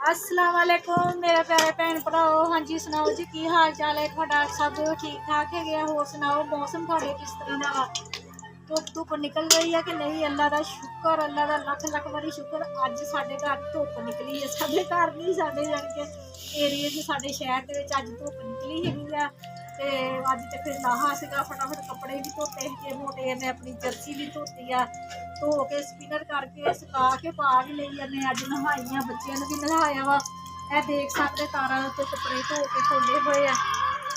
अस्सलाम वालेकुम मेरे प्यारे भैन भराओ। हाँ जी सुनाओ जी की हाल चाल है थोड़ा, सब ठीक ठाक है? होर सुनाओ मौसम थोड़े किस तरह का? धुप धुप निकल रही है कि नहीं? अल्लाह का शुक्र, अल्लाह का लख लख बारी शुक्र। अज साढ़े घर धुप निकली है, साढ़े घर नहीं साढ़े जान के एरिए च साढ़े शहर के अज धुप निकली है। तो अज तो फिर लाहा सीगा, फटाफट कपड़े भी धोते है, मोटे ने अपनी जर्सी भी धोती है, धो के स्पिनर करके सुका के पा भी लई ने। अज नहाई बच्चों भी नहाया वा, यह देख सकते तारा तो कपड़े धो के खोले हुए हैं।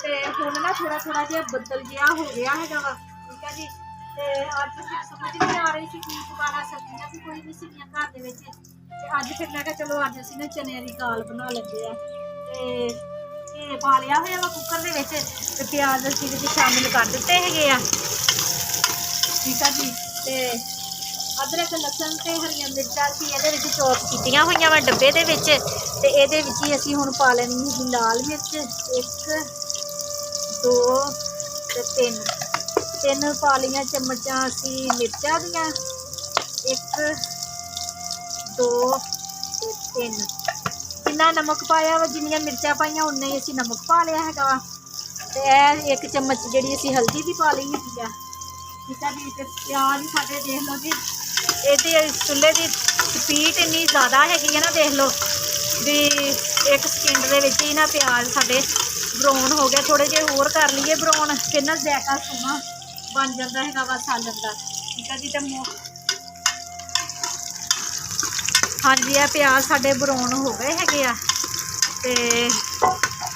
तो हुण ना थोड़ा थोड़ा जिहा बदल जिहा हो गया है वा, ठीक है जी। तो अज फिर समझ नहीं आ रही थी की पकाना, सब्जियां भी कोई नहीं सीगियां घर दे विच। ते अज फिर मैं कहा चलो अज असीं ना चने की दाल बना लगे आ। ते पा लिया होया वा कुकर दे विच, ते प्याज असीं विच शामिल कर दिते हैगे आ, ठीक है जी। ते अदरक लसन ते हरियां मिर्चां असीं इहदे विच चॉप कीतियां होईयां वा डब्बे दे विच। ते इहदे विच ही असीं हुण पा लैनी है लाल मिर्च, 1 2 ते 3 पा लियां चमचां असीं मिर्चां दियां, 1 2 ते 3। जिन्ना नमक पाया वा, जिन्नियां मिर्चां पाइयां उन्ना ही असीं नमक पा लिया हैगा वा। ते 1 चम्मच जिहड़ी असीं हल्दी भी पा ली हैगी आ, ठीक है जी। ते प्याज साडे देख लो जी, ये चुल्हे की स्पीड इन्नी ज़्यादा हैगी है ना, देख लो भी 1 सेकंड के विच ही ना प्याज साडे ब्राउन हो गया। थोड़े जे होर कर लीए ब्राउन, फिर ना जायका सोहना बन जाता है वा सालन का, ठीक है जी। तो हाँ जी यह प्याज साडे ब्राउन हो गए हैगे आ। ते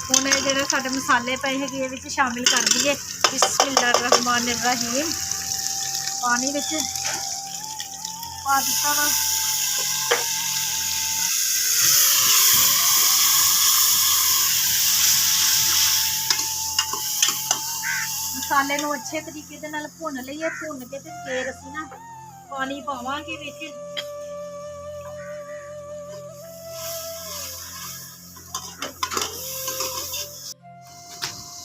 हुण जिहड़े साडे मसाले पे हैगे इहदे विच शामिल कर दईए। बिस्मिल्लाहिर्रहमानिर्रहीम। पानी विच पा दिता वा, मसाले नूं अच्छे तरीके दे नाल भुन लईए। भुन के ते फिर असीं ना पानी पावांगे विच।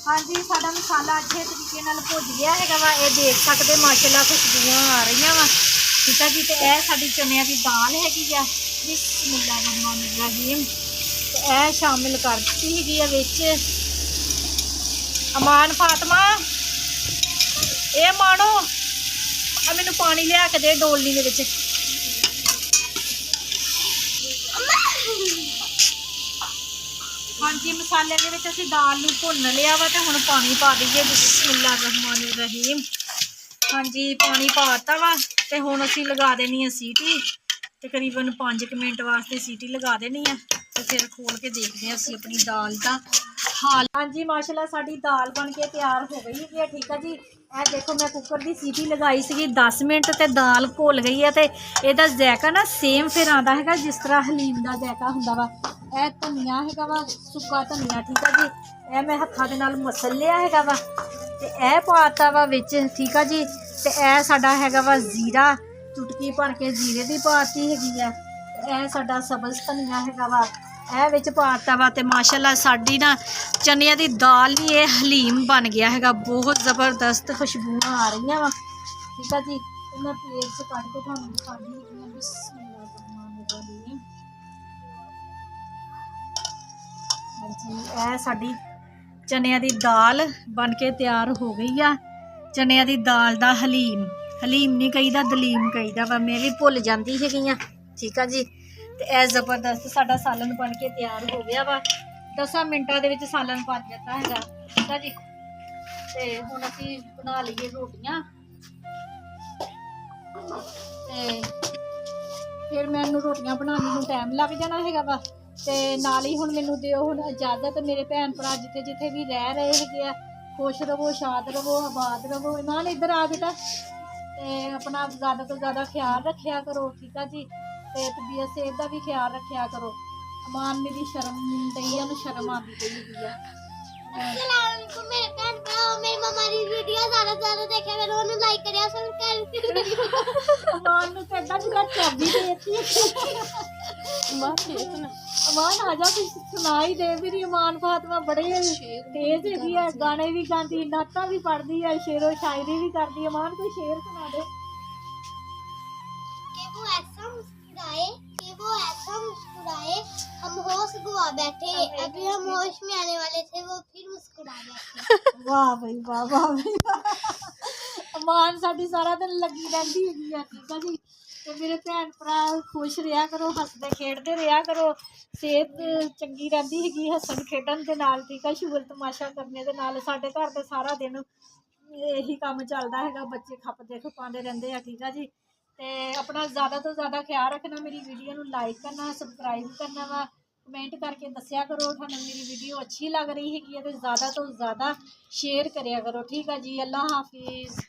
हाँ जी साडा मसाला अच्छे तरीके नाल भुज गया है वा, ये देख सकते माशाल्लाह खुशबुआं आ रही वा, ठीक है जी। तो यह साडी चनिया की दाल हैगी आ, बिस्मिल्लाहिर्रहमानिर्रहीम। तो यह शामिल कर दी हैगी आ विच। अमान फातमा ये मानो मैनू पानी लिया के दे डोलनी दे विच। हाँ जी मसाले के विच असीं दाल नूं भुन लिया वा, ते हुण पानी पा दईए। बिस्मिल्लाहिर्रहमानिर्रहीम। हाँ जी पानी पाता वा, ते हुण असीं लगा देनी है सीटी। तकरीबन 5 मिनट वास्ते सीटी लगा देनी है, तो फिर खोल के देखते हैं असीं अपनी दाल का हाल। हाँ जी माशाल्लाह साडी दाल बन के तैयार हो गई है, ठीक है जी। यह देखो मैं कुकर की सीटी लगाई सी 10 मिनट, तो दाल घुल गई है। तो यदा जायका ना सेम फिर आता है जिस तरह हलीम का जायका होंदा वा। यह धनिया है वा, सुक्का धनिया, ठीक है जी। यह मैं हत्थां दे नाल मसल लिया है वा, ते यह पाता वा विच, ठीक है जी। तो यह साडा हैगा वा जीरा, चुटकी भर के जीरे की पाती हैगी है। यह साडा सब्ज़ धनिया हैगा वा, यह विच पाता वा। ते माशाल्लाह साडी ना चनिया की दाल ही ये हलीम बन गया हैगा, बहुत ज़बरदस्त खुशबुआं आ रही वा, ठीक है जी। तो मैं प्लेट से कट के तुहानूं दिखानी हैगी आ। बिस्मिल्लाहिर्रहमानिर्रहीम। हाँ जी यह साडी चनिया की दाल बन के तैयार हो गई आ। चनिया की दाल का हलीम, हलीम नहीं कहीदा दलीम कहीदा वा, मैं भी भुल जाती हैगी आ, ठीक है जी। तो यह जबरदस्त साडा सालन बन के तैयार हो गया वा। 10 मिनटां दे विच सालन बन जाता है, ठीक है जी। तो हुण असीं बना लईए रोटियां, ते फिर मैनूं रोटियां बनाने नूं टाइम लग जाना हैगा वा। ते नाल ही हुण मैनूं दिओ हुण इजाजत, मेरे भैन भरा जिथे जिथे भी रह रहे हैगे आ, खुश रवो, शाद रवो, आबाद रवो। ईमान इधर आ बेटा। ते अपना ज़्यादा तो ज़्यादा ख्याल रखा करो, ठीक है जी। ते तबीयत सेहत का भी ख्याल रखा करो। अमान मेरी शर्म दई है, शर्म आती पई हैगी आ। मेरे भैन भरा मेरी मम्मा दी वीडियो ज़्यादा देखे, मेरे ओनू लाइक करिया, सब्सक्राइब अमान नूं कहदा जिदा चाबी देती अमान आजा कुछ सुना ही दे। मेरी अमान फातमा बड़े तेज हैगी है, गाने भी गाती, नाता भी पढ़ती है, शेरो शायरी भी करती है। अमान कोई शेर सुना दे। कि वो ऐसा मुस्कुराए, हम हो मुस्कुरा बैठे। अभी हम होश में आने वाले थे, वो फिर मुस्कुरा बैठे। वाह भाई वाह, वाह भाई वाह। ਮਾਨ ਸਾਡੀ ਸਾਰਾ ਦਿਨ ਲੱਗੀ ਰਹਿੰਦੀ ਹੈਗੀ ਆ, ਠੀਕ ਆ ਜੀ। ਤੇ ਮੇਰੇ ਭੈਣ ਭਰਾ ਖੁਸ਼ ਰਿਹਾ ਕਰੋ, ਹੱਸਦੇ ਖੇਡਦੇ ਰਿਹਾ ਕਰੋ, ਸਿਹਤ ਚੰਗੀ ਰਹਿੰਦੀ ਹੈਗੀ ਹੱਸਣ ਖੇਡਣ ਦੇ ਨਾਲ, ਠੀਕ ਆ। ਸ਼ੁਗਰ ਤਮਾਸ਼ਾ ਕਰਨੇ ਦੇ ਨਾਲ ਸਾਡੇ ਘਰ ਤੇ ਸਾਰਾ ਦਿਨ ਇਹੀ ਕੰਮ ਚੱਲਦਾ ਹੈਗਾ, ਬੱਚੇ ਖੱਪਦੇ ਖਪਾਉਂਦੇ ਰਹਿੰਦੇ ਆ, ਠੀਕ ਆ ਜੀ। ਤੇ ਆਪਣਾ ਜ਼ਿਆਦਾ ਤੋਂ ਜ਼ਿਆਦਾ ਖਿਆਲ ਰੱਖਣਾ, ਮੇਰੀ ਵੀਡੀਓ ਨੂੰ ਲਾਈਕ ਕਰਨਾ, ਸਬਸਕ੍ਰਾਈਬ ਕਰਨਾ ਵਾ, ਕਮੈਂਟ ਕਰਕੇ ਦੱਸਿਆ ਕਰੋ ਤੁਹਾਨੂੰ ਮੇਰੀ ਵੀਡੀਓ ਅੱਛੀ ਲੱਗ ਰਹੀ ਹੈਗੀ ਹੈ, ਤੇ ਜ਼ਿਆਦਾ ਤੋਂ ਜ਼ਿਆਦਾ ਸ਼ੇਅਰ ਕਰਿਆ ਕਰੋ, ਠੀਕ ਆ ਜੀ। ਅੱਲਾ ਹਾਫਿਜ਼।